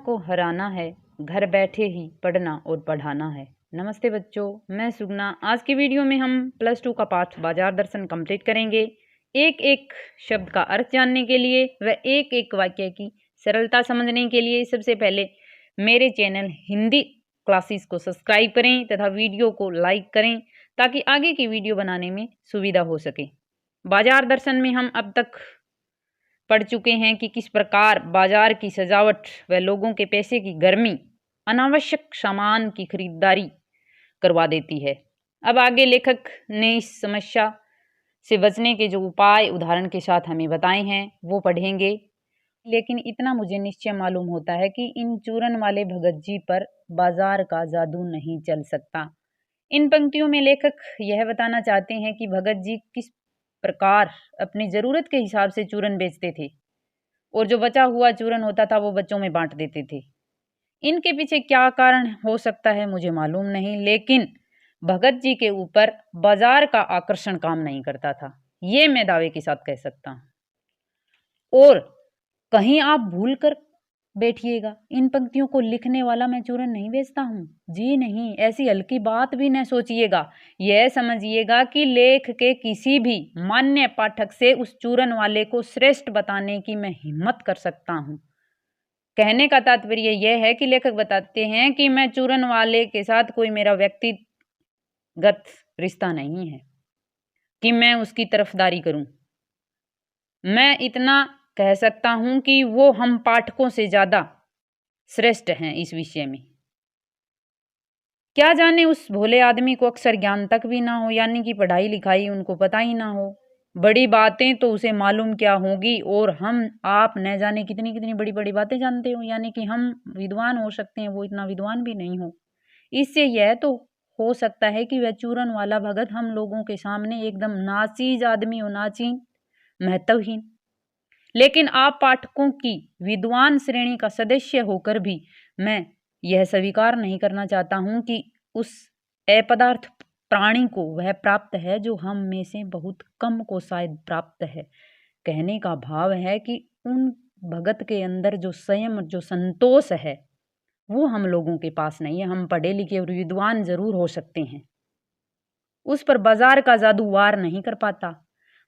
को हराना है, घर बैठे ही पढ़ना और पढ़ाना है। नमस्ते बच्चों, मैं सुगना। आज की वीडियो में हम +2 का पाठ बाजार दर्शन कंप्लीट करेंगे। एक एक शब्द का अर्थ जानने के लिए व एक एक वाक्य की सरलता समझने के लिए सबसे पहले मेरे चैनल हिंदी क्लासेस को सब्सक्राइब करें तथा वीडियो को लाइक करें ताकि आगे की वीडियो बनाने में सुविधा हो सके। बाजार दर्शन में हम अब तक पढ़ चुके हैं कि किस प्रकार बाजार की सजावट व लोगों के पैसे की गर्मी अनावश्यक सामान की खरीदारी करवा देती है। अब आगे लेखक ने इस समस्या से बचने के जो उपाय उदाहरण के साथ हमें बताए हैं वो पढ़ेंगे। लेकिन इतना मुझे निश्चय मालूम होता है कि इन चूरन वाले भगत जी पर बाजार का जादू नहीं चल सकता। इन पंक्तियों में लेखक यह बताना चाहते हैं कि भगत जी किस प्रकार अपनी जरूरत के हिसाब से चूरन बेचते थे और जो बचा हुआ चूरन होता था वो बच्चों में बांट देते थे। इनके पीछे क्या कारण हो सकता है मुझे मालूम नहीं, लेकिन भगत जी के ऊपर बाजार का आकर्षण काम नहीं करता था, ये मैं दावे के साथ कह सकता हूं। और कहीं आप भूल कर बैठिएगा, इन पंक्तियों को लिखने वाला मैं चूरन नहीं बेचता हूँ, जी नहीं, ऐसी हल्की बात भी न सोचिएगा। यह समझिएगा कि लेख के किसी भी मान्य पाठक से उस चूरन वाले को श्रेष्ठ बताने की मैं हिम्मत कर सकता हूँ। कहने का तात्पर्य यह है कि लेखक बताते हैं कि मैं चूरन वाले के साथ कोई मेरा व्यक्तिगत रिश्ता नहीं है कि मैं उसकी तरफदारी करूं। मैं इतना कह सकता हूं कि वो हम पाठकों से ज्यादा श्रेष्ठ हैं इस विषय में। क्या जाने उस भोले आदमी को अक्षर ज्ञान तक भी ना हो, यानी कि पढ़ाई लिखाई उनको पता ही ना हो। बड़ी बातें तो उसे मालूम क्या होगी, और हम आप न जाने कितनी कितनी बड़ी बड़ी बातें जानते हो, यानी कि हम विद्वान हो सकते हैं, वो इतना विद्वान भी नहीं हो। इससे यह तो हो सकता है कि वह चूरन वाला भगत हम लोगों के सामने एकदम नाचीज आदमी हो, नाचीन, महत्वहीन। लेकिन आप पाठकों की विद्वान श्रेणी का सदस्य होकर भी मैं यह स्वीकार नहीं करना चाहता हूं कि उस अपदार्थ प्राणी को वह प्राप्त है जो हम में से बहुत कम को शायद प्राप्त है। कहने का भाव है कि उन भगत के अंदर जो संयम, जो संतोष है, वो हम लोगों के पास नहीं है। हम पढ़े लिखे और विद्वान जरूर हो सकते हैं, उस पर बाजार का जादू वार नहीं कर पाता।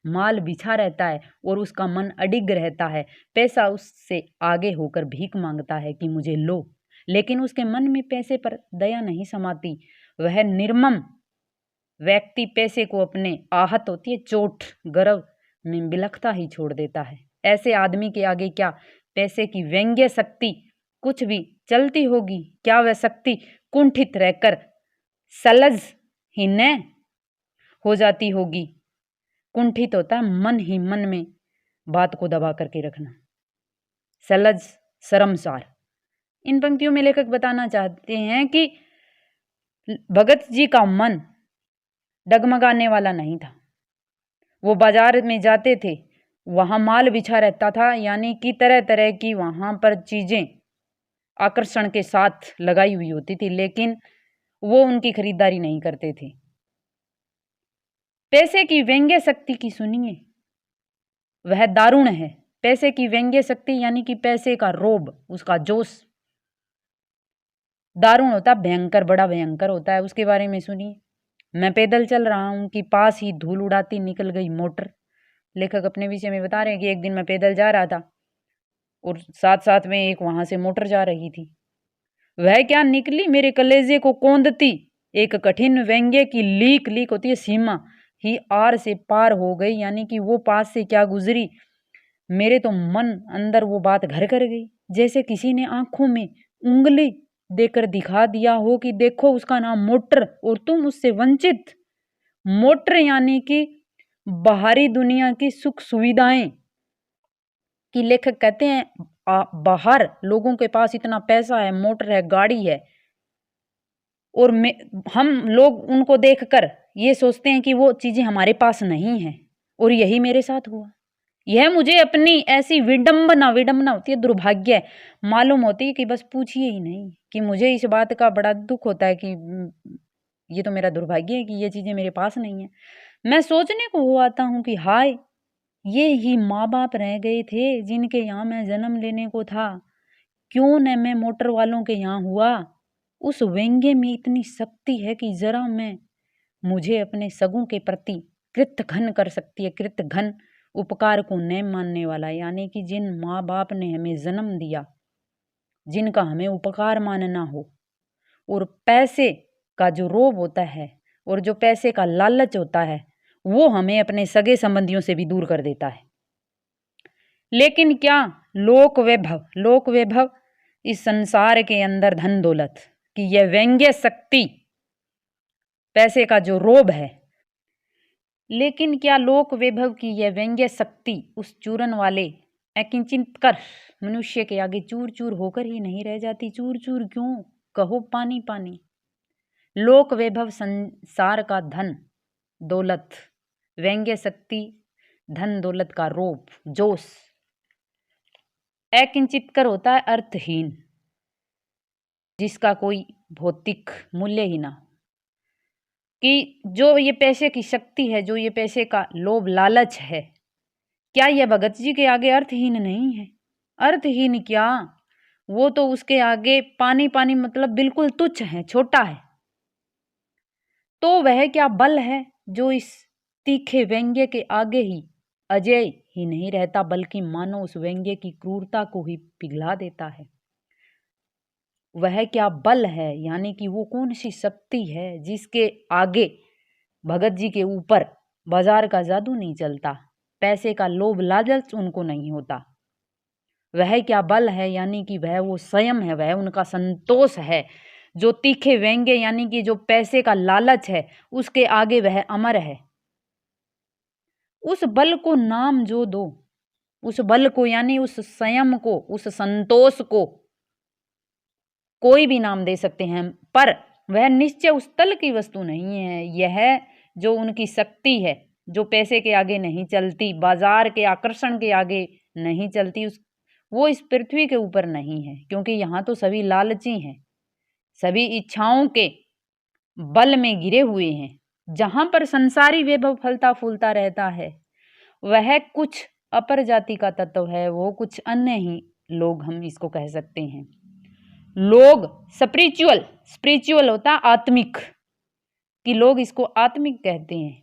माल बिछा रहता है और उसका मन अडिग रहता है, पैसा उससे आगे होकर भीख मांगता है कि मुझे लो, लेकिन उसके मन में पैसे पर दया नहीं समाती। वह निर्मम व्यक्ति पैसे को अपने आहत होती है चोट गर्व में बिलखता ही छोड़ देता है। ऐसे आदमी के आगे क्या पैसे की व्यंग्य शक्ति कुछ भी चलती होगी? क्या वह शक्ति कुंठित रहकर सलज ही न हो जाती होगी? कुंठित होता है मन ही मन में बात को दबा करके रखना, सलज शर्मसार। इन पंक्तियों में लेखक बताना चाहते हैं कि भगत जी का मन डगमगाने वाला नहीं था। वो बाजार में जाते थे, वहां माल बिछा रहता था, यानी कि तरह तरह की वहां पर चीजें आकर्षण के साथ लगाई हुई होती थी, लेकिन वो उनकी खरीदारी नहीं करते थे। पैसे की व्यंग्य शक्ति की सुनिए, वह दारुण है। पैसे की व्यंग्य शक्ति यानी कि पैसे का रोब, उसका जोश दारुण होता, भयंकर, बड़ा भयंकर होता है। उसके बारे में सुनिए। मैं पैदल चल रहा हूं कि पास ही धूल उड़ाती निकल गई मोटर। लेखक अपने विषय में बता रहे हैं कि एक दिन मैं पैदल जा रहा था और साथ साथ में एक वहां से मोटर जा रही थी। वह क्या निकली मेरे कलेजे को कौंदती, एक कठिन व्यंग्य की लीक, लीक होती है सीमा, ही आर से पार हो गई, यानी कि वो पास से क्या गुजरी, मेरे तो मन अंदर वो बात घर कर गई। जैसे किसी ने आंखों में उंगली देकर दिखा दिया हो कि देखो उसका नाम मोटर और तुम उससे वंचित। मोटर यानी कि बाहरी दुनिया की सुख सुविधाएं कि लेखक कहते हैं बाहर लोगों के पास इतना पैसा है, मोटर है, गाड़ी है, और हम लोग उनको देखकर ये सोचते हैं कि वो चीजें हमारे पास नहीं है, और यही मेरे साथ हुआ। यह मुझे अपनी ऐसी विडंबना, विडंबना होती है दुर्भाग्य, मालूम होती है कि बस पूछिए ही नहीं, कि मुझे इस बात का बड़ा दुख होता है कि ये तो मेरा दुर्भाग्य है कि ये चीजें मेरे पास नहीं है। मैं सोचने को हो आता हूँ कि हाय, ये ही माँ बाप रह गए थे जिनके यहाँ मैं जन्म लेने को था। क्यों न मैं मोटर वालों के यहाँ हुआ। उस व्यंग्य में इतनी शक्ति है कि जरा मैं मुझे अपने सगों के प्रति कृतघ्न कर सकती है। कृतघ्न उपकार को न मानने वाला, यानी कि जिन माँ बाप ने हमें जन्म दिया, जिनका हमें उपकार मानना हो, और पैसे का जो रोब होता है और जो पैसे का लालच होता है वो हमें अपने सगे संबंधियों से भी दूर कर देता है। लेकिन क्या लोक वैभव इस संसार के अंदर धन दौलत की यह व्यंग्य शक्ति, पैसे का जो रोब है, लेकिन क्या लोक वैभव की यह व्यंग्य शक्ति उस चूरन वाले अकिंचित कर मनुष्य के आगे चूर चूर होकर ही नहीं रह जाती? चूर चूर क्यों, कहो पानी पानी। लोक वैभव संसार का धन दौलत, व्यंग्य शक्ति धन दौलत का रोब जोश, अकिंचित कर होता है अर्थहीन, जिसका कोई भौतिक मूल्य ही ना, कि जो ये पैसे की शक्ति है, जो ये पैसे का लोभ लालच है, क्या यह भगत जी के आगे अर्थहीन नहीं है? अर्थहीन क्या, वो तो उसके आगे पानी पानी, मतलब बिल्कुल तुच्छ है, छोटा है। तो वह क्या बल है जो इस तीखे व्यंग्य के आगे ही अजेय ही नहीं रहता, बल्कि मानो उस व्यंग्य की क्रूरता को ही पिघला देता है। वह क्या बल है, यानी कि वो कौन सी शक्ति है जिसके आगे भगत जी के ऊपर बाजार का जादू नहीं चलता, पैसे का लोभ लालच उनको नहीं होता। वह क्या बल है, यानी कि वह वो संयम है, वह उनका संतोष है, जो तीखे व्यंग्य यानी कि जो पैसे का लालच है उसके आगे वह अमर है। उस बल को नाम जो दो, उस बल को यानी उस संयम को, उस संतोष को कोई भी नाम दे सकते हैं, पर वह निश्चय उस तल की वस्तु नहीं है। यह जो उनकी शक्ति है, जो पैसे के आगे नहीं चलती, बाजार के आकर्षण के आगे नहीं चलती, वो इस पृथ्वी के ऊपर नहीं है, क्योंकि यहाँ तो सभी लालची हैं, सभी इच्छाओं के बल में गिरे हुए हैं। जहां पर संसारी वैभव फलता फूलता रहता है वह कुछ अपर जाति का तत्व है, वो कुछ अन्य ही लोग हम इसको कह सकते हैं। लोग स्पिरिचुअल होता आत्मिक, कि लोग इसको आत्मिक कहते हैं,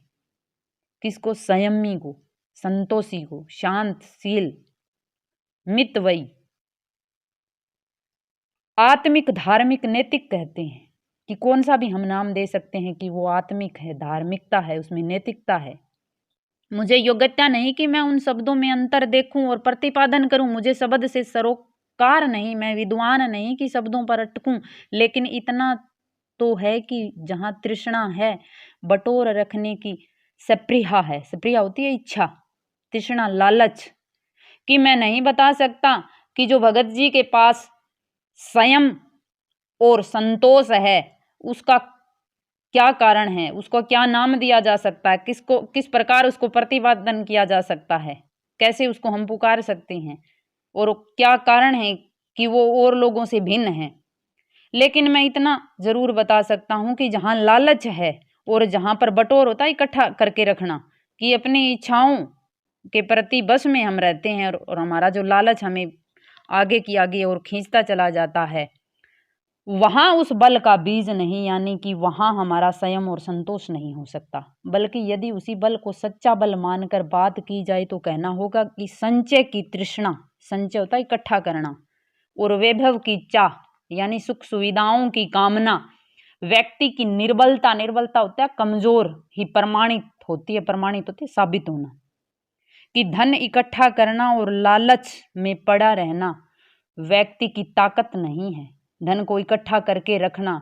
किसको? संयमी को, संतोषी को, शांतशील, मितवयी, आत्मिक, धार्मिक, नैतिक कहते हैं। कि कौन सा भी हम नाम दे सकते हैं कि वो आत्मिक है, धार्मिकता है, उसमें नैतिकता है। मुझे योग्यता नहीं कि मैं उन शब्दों में अंतर देखूं और प्रतिपादन करूं, मुझे शब्द से सरोकार नहीं, मैं विद्वान नहीं कि शब्दों पर अटकूं, लेकिन इतना तो है कि जहां तृष्णा है, बटोर रखने की स्पृहा है, स्पृहा होती है इच्छा, तृष्णा, लालच, कि मैं नहीं बता सकता कि जो भगत जी के पास संयम और संतोष है उसका क्या कारण है, उसको क्या नाम दिया जा सकता है, किस प्रकार उसको प्रतिपादन किया जा सकता है, कैसे उसको हम पुकार सकते हैं, और क्या कारण है कि वो और लोगों से भिन्न है। लेकिन मैं इतना जरूर बता सकता हूं कि जहां लालच है और जहां पर बटोर होता है इकट्ठा करके रखना, कि अपनी इच्छाओं के प्रति बस में हम रहते हैं और हमारा जो लालच हमें आगे की आगे और खींचता चला जाता है, वहां उस बल का बीज नहीं, यानी कि वहां हमारा संयम और संतोष नहीं हो सकता। बल्कि यदि उसी बल को सच्चा बल मानकर बात की जाए तो कहना होगा कि संचय की तृष्णा, संचय होता है इकट्ठा करना, और वैभव की चाह यानी सुख सुविधाओं की कामना, व्यक्ति की निर्बलता, निर्बलता होता है कमजोर ही प्रमाणित होती है, साबित होना, कि धन इकट्ठा करना और लालच में पड़ा रहना व्यक्ति की ताकत नहीं है। धन को इकट्ठा करके रखना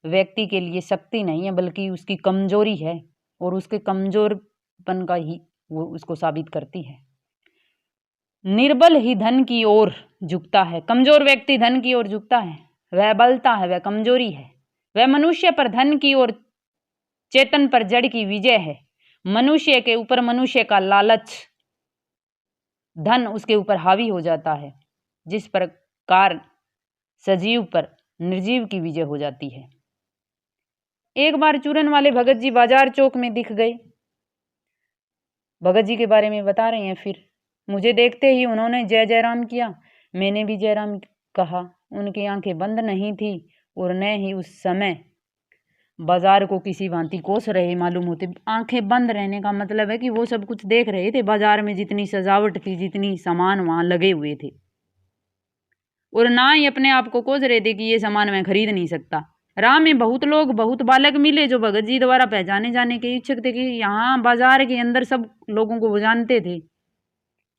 व्यक्ति के लिए शक्ति नहीं है, बल्कि उसकी कमजोरी है, और उसके कमजोरपन का ही वो उसको साबित करती है। निर्बल ही धन की ओर झुकता है, कमजोर व्यक्ति धन की ओर झुकता है, वह बलता है, वह कमजोरी है। वह मनुष्य पर धन की ओर, चेतन पर जड़ की विजय है। मनुष्य के ऊपर मनुष्य का लालच, धन उसके ऊपर हावी हो जाता है, जिस प्रकार सजीव पर निर्जीव की विजय हो जाती है। एक बार चूरन वाले भगत जी बाजार चौक में दिख गए। भगत जी के बारे में बता रहे हैं। फिर मुझे देखते ही उन्होंने जय जयराम किया, मैंने भी जयराम कहा। उनकी आंखें बंद नहीं थी और न ही उस समय बाजार को किसी भांति कोस रहे मालूम होते। आंखें बंद रहने का मतलब है कि वो सब कुछ देख रहे थे, बाजार में जितनी सजावट थी, जितनी सामान वहां लगे हुए थे, और ना ही अपने आप को कोस रहे थे कि ये सामान मैं खरीद नहीं सकता। राह में बहुत लोग, बहुत बालक मिले जो भगत जी द्वारा पहचाने जाने के इच्छुक थे कि यहाँ बाजार के अंदर सब लोगों को वो जानते थे,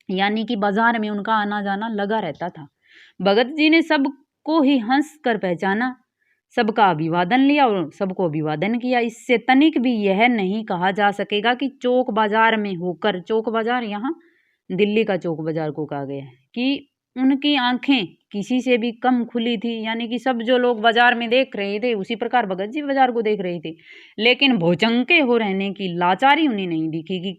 यानी कि बाजार में उनका आना जाना लगा रहता था। भगत जी ने सबको ही हंस कर पहचाना, सबका अभिवादन लिया और सबको अभिवादन किया। इससे तनिक भी यह नहीं कहा जा सकेगा कि चौक बाजार में होकर, चौक बाजार यहाँ दिल्ली का चौक बाजार को कहा गया है, कि उनकी आंखें किसी से भी कम खुली थी, यानी कि सब जो लोग बाजार में देख रहे थे उसी प्रकार भगत जी बाजार को देख रहे थे। लेकिन भोचंके हो रहने की लाचारी उन्हें नहीं दिखी कि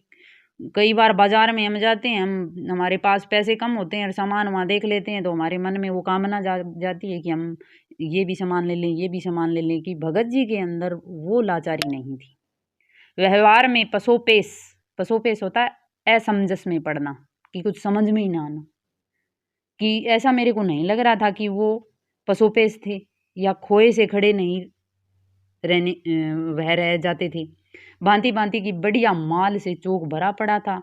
कई बार बाजार में हम जाते हैं, हमारे पास पैसे कम होते हैं और सामान वहाँ देख लेते हैं तो हमारे मन में वो कामना जाती है कि हम ये भी सामान ले लें, ये भी सामान ले लें, कि भगत जी के अंदर वो लाचारी नहीं थी। व्यवहार में पसोपेश, पसोपेश होता है असमंजस में पड़ना, कि कुछ समझ में ही ना आना, कि ऐसा मेरे को नहीं लग रहा था कि वो पसोपेश थे या खोए से खड़े नहीं रहने वह रह जाते थे। भांति भांति की बढ़िया माल से चौक भरा पड़ा था।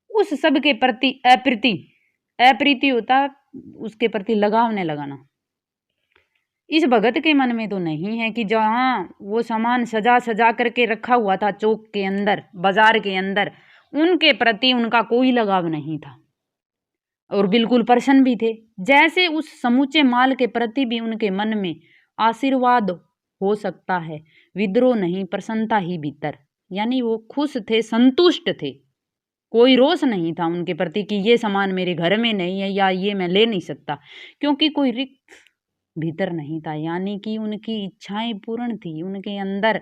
उस सब के प्रति अप्रीति होता उसके प्रति लगाव न लगाना। इस भगत के मन में तो नहीं है कि जहाँ वो सामान सजा सजा करके रखा हुआ था चौक के अंदर, बाजार के अंदर, उनके प्रति उनका कोई लगाव नहीं था और बिल्कुल प्रसन्न भी थे, जैसे उस समूचे माल के प्रति भी उनके मन में आशीर्वाद हो सकता है, विद्रोह नहीं, प्रसन्नता ही भीतर। यानी वो खुश थे, संतुष्ट थे, कोई रोष नहीं था उनके प्रति कि ये सामान मेरे घर में नहीं है या ये मैं ले नहीं सकता, क्योंकि कोई रिक्त भीतर नहीं था। यानी कि उनकी इच्छाएं पूर्ण थी, उनके अंदर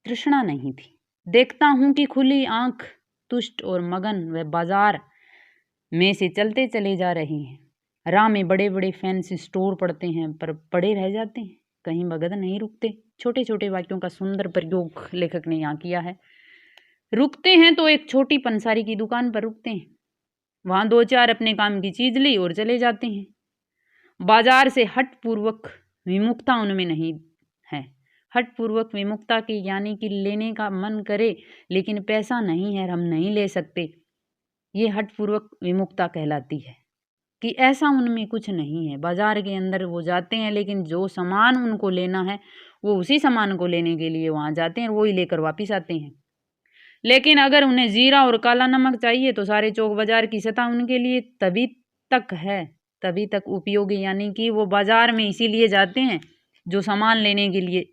तृष्णा नहीं थी। देखता हूं कि खुली आंख, तुष्ट और मगन व बाजार में से चलते चले जा रहे हैं। राह में बड़े बड़े फैंसी स्टोर पड़ते हैं पर पड़े रह जाते हैं, कहीं भगत नहीं रुकते। छोटे छोटे वाक्यों का सुंदर प्रयोग लेखक ने यहाँ किया है। रुकते हैं तो एक छोटी पंसारी की दुकान पर रुकते हैं, वहां दो चार अपने काम की चीज ली और चले जाते हैं। बाजार से हट पूर्वक विमुखता उनमें नहीं है। हट पूर्वक विमुखता की यानी कि लेने का मन करे लेकिन पैसा नहीं है, हम नहीं ले सकते, ये हट पूर्वक विमुखता कहलाती है, कि ऐसा उनमें कुछ नहीं है। बाजार के अंदर वो जाते हैं लेकिन जो सामान उनको लेना है वो उसी सामान को लेने के लिए वहां जाते हैं, वो ही लेकर वापिस आते हैं। लेकिन अगर उन्हें जीरा और काला नमक चाहिए तो सारे चौक बाजार की सतह उनके लिए तभी तक उपयोगी, यानी कि वो बाजार में इसीलिए जाते हैं जो सामान लेने के लिए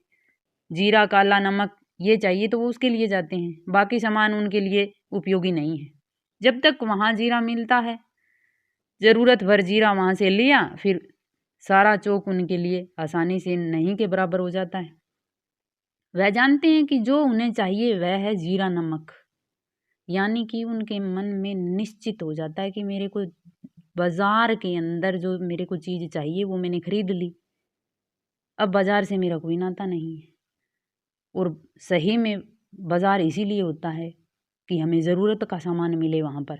जीरा काला नमक ये चाहिए तो वो उसके लिए जाते हैं, बाकी सामान उनके लिए उपयोगी नहीं है। जब तक वहाँ जीरा मिलता है, ज़रूरत भर जीरा वहाँ से लिया, फिर सारा चौक उनके लिए आसानी से नहीं के बराबर हो जाता है। वह जानते हैं कि जो उन्हें चाहिए वह है जीरा नमक, यानी कि उनके मन में निश्चित हो जाता है कि मेरे को बाजार के अंदर जो मेरे को चीज़ चाहिए वो मैंने खरीद ली, अब बाजार से मेरा कोई नाता नहीं है। और सही में बाजार इसीलिए होता है कि हमें ज़रूरत का सामान मिले वहाँ पर।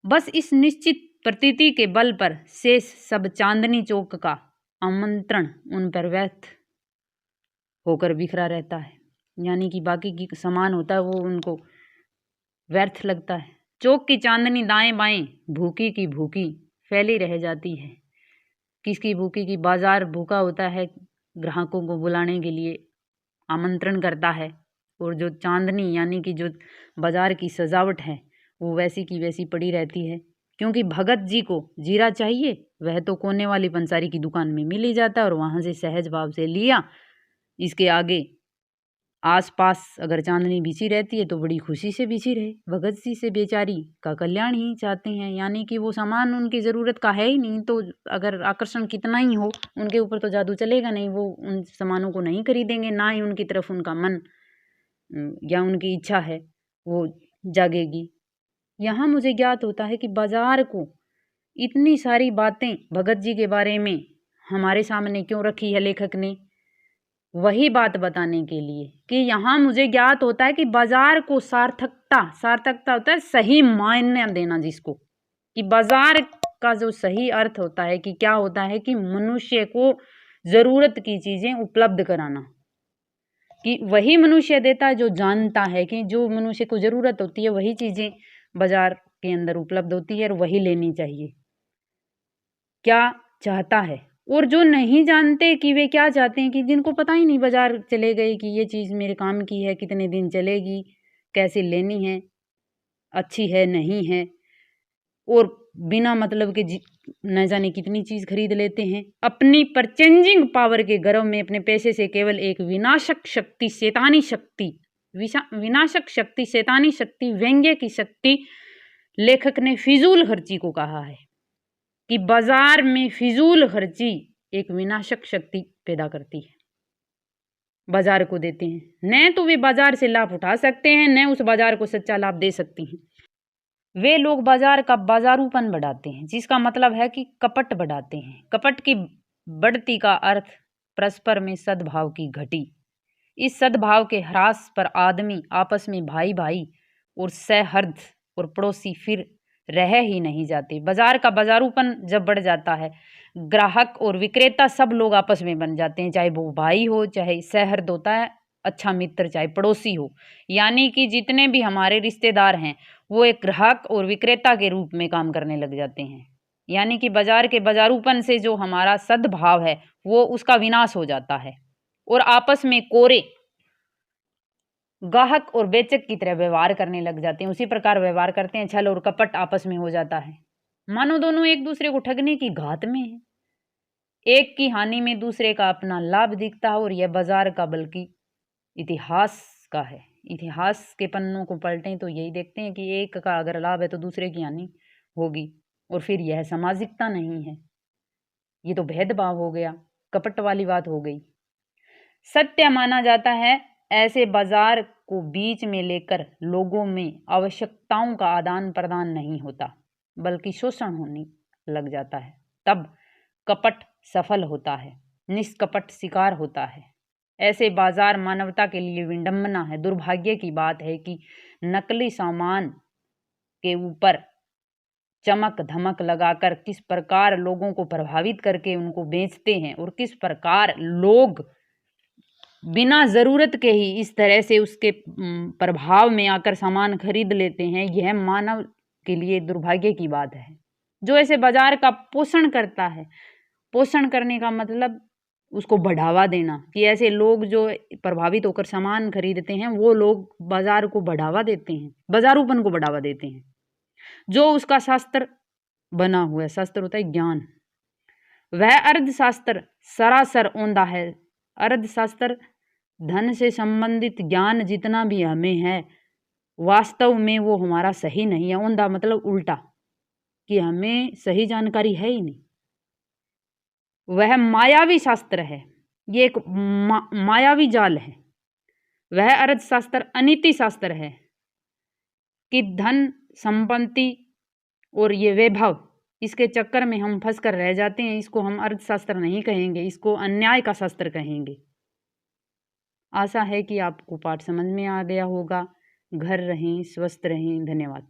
बस इस निश्चित प्रतीति के बल पर शेष सब चांदनी चौक का आमंत्रण उन पर व्यर्थ होकर बिखरा रहता है, यानी कि बाकी की सामान होता है वो उनको व्यर्थ लगता है। चौक की चांदनी दाएं बाएं भूखी की भूखी फैली रह जाती है। किसकी भूखी की? बाजार भूखा होता है, ग्राहकों को बुलाने के लिए आमंत्रण करता है, और जो चांदनी यानी कि जो बाजार की सजावट है वो वैसी की वैसी पड़ी रहती है। क्योंकि भगत जी को जीरा चाहिए वह तो कोने वाली पंसारी की दुकान में मिल ही जाता है और वहाँ से सहज भाव से लिया। इसके आगे आसपास अगर चांदनी बिछी रहती है तो बड़ी खुशी से बिछी रहे। भगत जी से बेचारी का कल्याण ही चाहते हैं, यानी कि वो सामान उनकी ज़रूरत का है ही नहीं, तो अगर आकर्षण कितना ही हो उनके ऊपर तो जादू चलेगा नहीं, वो उन सामानों को नहीं खरीदेंगे, ना ही उनकी तरफ उनका मन या उनकी इच्छा है वो जागेगी। यहाँ मुझे ज्ञात होता है कि बाजार को इतनी सारी बातें भगत जी के बारे में हमारे सामने क्यों रखी है लेखक ने, वही बात बताने के लिए कि यहाँ मुझे ज्ञात होता है कि बाजार को सार्थकता होता है सही मायने देना जिसको, कि बाजार का जो सही अर्थ होता है कि क्या होता है कि मनुष्य को ज़रूरत की चीज़ें उपलब्ध कराना, कि वही मनुष्य देता है जो जानता है कि जो मनुष्य को ज़रूरत होती है वही चीज़ें बाजार के अंदर उपलब्ध होती है और वही लेनी चाहिए, क्या चाहता है। और जो नहीं जानते कि वे क्या चाहते हैं, कि जिनको पता ही नहीं, बाजार चले गए कि ये चीज़ मेरे काम की है, कितने दिन चलेगी, कैसे लेनी है, अच्छी है नहीं है, और बिना मतलब के न जाने कितनी चीज़ खरीद लेते हैं। अपनी परचेंजिंग पावर के गर्व में अपने पैसे से केवल एक विनाशक शक्ति, शैतानी शक्ति, विनाशक शक्ति, शैतानी शक्ति, व्यंग्य की शक्ति, लेखक ने फिजूल खर्ची को कहा है कि बाजार में फिजूल खर्ची एक विनाशक शक्ति पैदा करती है। बाजार को देते हैं, न तो वे बाजार से लाभ उठा सकते हैं, न उस बाजार को सच्चा लाभ दे सकती हैं। वे लोग बाजार का बाजारूपन बढ़ाते हैं, जिसका मतलब है कि कपट बढ़ाते हैं। कपट की बढ़ती का अर्थ परस्पर में सद्भाव की घटी। इस सद्भाव के ह्रास पर आदमी आपस में भाई भाई और सहर्द और पड़ोसी फिर रह ही नहीं जाते। बाजार का बाजारूपन जब बढ़ जाता है, ग्राहक और विक्रेता सब लोग आपस में बन जाते हैं, चाहे वो भाई हो, चाहे सहर्द होता है अच्छा मित्र, चाहे पड़ोसी हो, यानी कि जितने भी हमारे रिश्तेदार हैं वो एक ग्राहक और विक्रेता के रूप में काम करने लग जाते हैं। यानी कि बाजार के बाजारूपन से जो हमारा सद्भाव है वो उसका विनाश हो जाता है और आपस में कोरे ग्राहक और बेचक की तरह व्यवहार करने लग जाते हैं। उसी प्रकार व्यवहार करते हैं, छल और कपट आपस में हो जाता है, मानो दोनों एक दूसरे को ठगने की घात में है। एक की हानि में दूसरे का अपना लाभ दिखता है और यह बाजार का बल्कि इतिहास का है। इतिहास के पन्नों को पलटें तो यही देखते हैं कि एक का अगर लाभ है तो दूसरे की हानि होगी, और फिर यह सामाजिकता नहीं है, ये तो भेदभाव हो गया, कपट वाली बात हो गई। सत्य माना जाता है ऐसे बाजार को बीच में लेकर लोगों में आवश्यकताओं का आदान प्रदान नहीं होता, बल्कि शोषण होने लग जाता है। तब कपट सफल होता है, निष्कपट शिकार होता है। ऐसे बाजार मानवता के लिए विडंबना है। दुर्भाग्य की बात है कि नकली सामान के ऊपर चमक धमक लगाकर किस प्रकार लोगों को प्रभावित करके उनको बेचते हैं, और किस प्रकार लोग बिना ज़रूरत के ही इस तरह से उसके प्रभाव में आकर सामान खरीद लेते हैं, यह मानव के लिए दुर्भाग्य की बात है। जो ऐसे बाजार का पोषण करता है, पोषण करने का मतलब उसको बढ़ावा देना, कि ऐसे लोग जो प्रभावित होकर सामान खरीदते हैं वो लोग बाजार को बढ़ावा देते हैं, बाजारूपन को बढ़ावा देते हैं। जो उसका शास्त्र बना हुआ है, शास्त्र होता है ज्ञान, वह अर्थशास्त्र सरासर औंधा है। अर्थशास्त्र धन से संबंधित ज्ञान जितना भी हमें है वास्तव में वो हमारा सही नहीं है। औंधा मतलब उल्टा, कि हमें सही जानकारी है ही नहीं। वह मायावी शास्त्र है, ये एक मायावी जाल है। वह अर्थशास्त्र अनीति शास्त्र है कि धन संपत्ति और ये वैभव, इसके चक्कर में हम फंस कर रह जाते हैं। इसको हम अर्थशास्त्र नहीं कहेंगे, इसको अन्याय का शास्त्र कहेंगे। आशा है कि आपको पाठ समझ में आ गया होगा। घर रहें, स्वस्थ रहें। धन्यवाद।